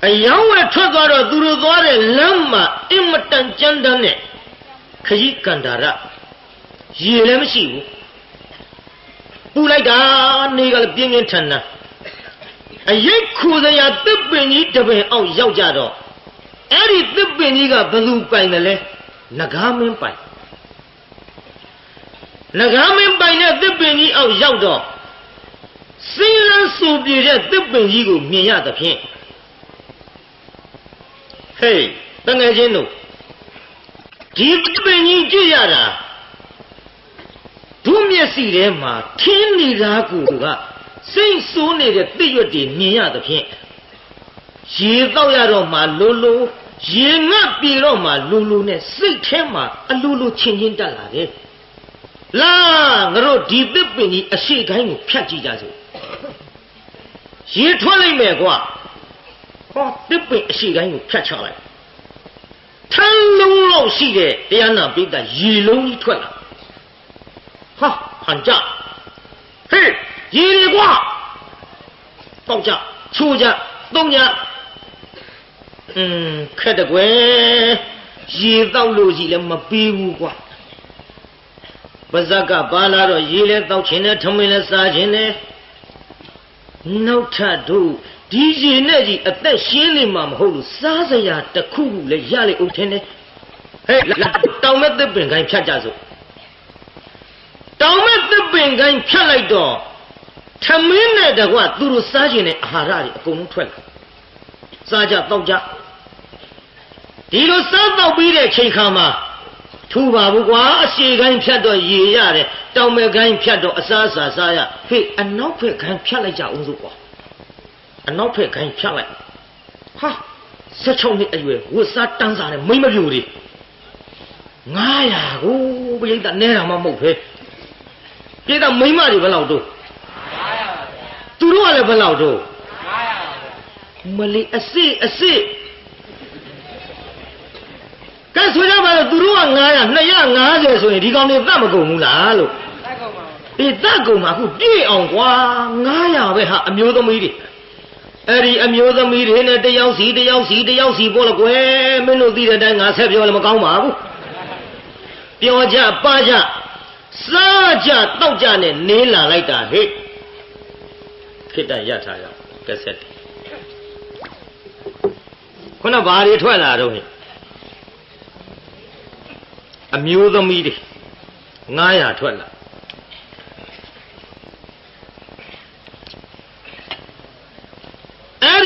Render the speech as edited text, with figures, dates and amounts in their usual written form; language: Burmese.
အယောင်းဝဲထွက်သွားတော့သူတို့သွားတဲ့လမ်းမှာအင်မတန်ကြမ်းတမ်းတဲ့ခရီးကန်တာရရေလည်းမရှိဘူးပူလိုက်တာနေကလည်းပြင်းပြင်းထန်ထန်အရိတ်ခူစရာသစ်ပင်ကြီးတပင်အောင်ရောက်ကြတော့အဲ့ဒီသစ်ပင်ကြီးကဘယ်သူပိုင်တယ်လဲနဂါမင်းပိုင်နဂါမင်းပိုင်တဲ့သစ်ပင်ကြီးအောင်ရောက်တော့စင်းလန်းဆူပြေတဲ့သစ်ပင်ကြီးကိုမြင်ရသဖြင့်ဟေးတငယ်ချင်းတို့ဒီသစ်ပင်ကြီးကြည့်ရတာဒုမျက်စိထဲမှာခင်းနေတာကူကစိတ်ဆိုးနေတဲ့တိရွက်တွေမြင်ရသဖြင့်ရေတော့ရတော့မှလိုလိုရေငတ်ပြေတော့မှလိုလိုနဲ့စိတ်ထဲမှာအလိုလိုချင်းချင်းတက်လာတယ်လာငါတို့ဒီသစ်ပင်ကြီးအရှိကိုင်းကိုဖြတ်ကြည့်ကြစို့ရေထွက်လိုက်မယ်ကွာဟောသစ်ပင်အရှိကိုင်းကိုဖြတ်ချလိုက်ထန်းလုံးလောက်ရှိတဲ့တရားနာပိဋကရေလုံးကြီးထွက်လာဟာဟန်ကြဟေးရေလေကွာတောက်ကြချိုးကြသုံးကြခက်တကွယ်ရေတောက်လို့ကြီးလည်းမပြီးဘူးကွာပါဇက်ကပါလာတော့ရေလည်းတောက်ခြင်းနဲ့ထမင်းလည်းစားခြင်းနဲ့နောက်ထပ်တို့ဒီရေနဲ့ကြီးအသက်ရှင်းနေမှာမဟုတ်လို့စားစရာတစ်ခုခုလည်းရလေဦးထင်းတယ်ဟဲ့တောင်မဲ့သစ်ပင်ကိုင်းဖြတ်ကြစို့တောင်မဲ့သစ်ပင်ကိုင်းဖြတ်လိုက်တော့ထမင်းနဲ့တကွသူတို့စားခြင်းနဲ့အာဟာရတွေအကုန်လုံးထွက်လာစားကြတောက်ကြဒီလိုစားတော့ပြီးတဲ့ချိန်ခါမှာထူပါဘူးကွာအရှိကိုင်းဖြတ်တော့ရေရတယ်တောင်မဲ့ကိုင်းဖြတ်တော့အစားအစာစားရဟေ့အနောက်ဖက်ကိုင်းဖြတ်လိုက်ကြအောင်စို့ကွာအနောက်ဖက်ကိုင်းဖြတ်လိုက်ဟာ16နှစ်အရွယ်ဝတ်စားတန်းစားတဲ့မိမပြိုတွေ900ကိုပြိတ္တနဲတာမှမဟုတ်ပဲပြိတ္တမိမတွေဘယ်လောက်တို့900သူတို့ကလည်းဘယ်လောက်တို့900မလီအစစ်ကဲဆိုကြပါတော့သူတို့က900 250ဆိုရင်ဒီကောင်တွေသတ်မကုန်ဘူးလားလို့သတ်ကုန်ပါဘူးအေးသတ်ကုန်ပါအခုပြည့်အောင်ကွာ900ပဲဟာအမျိုးသမီးတွေအဲ့ဒီအမျိုးသမီးတွေနဲ့တယောက်စီပေါ်了ကွယ်မင်းတို့သိတဲ့အတိုင်းငါဆက်ပြောလည်းမကောင်းပါဘူးပြောကြပါကြစားကြတောက်ကြနဲ့နေလာလိုက်တာဟဲ့ခိတ္တရထားရကက်ဆက်ခုနဘာတွေထွက်လာတော့ဟဲ့အမျိုးသမီးတွေ900ထွက်လာ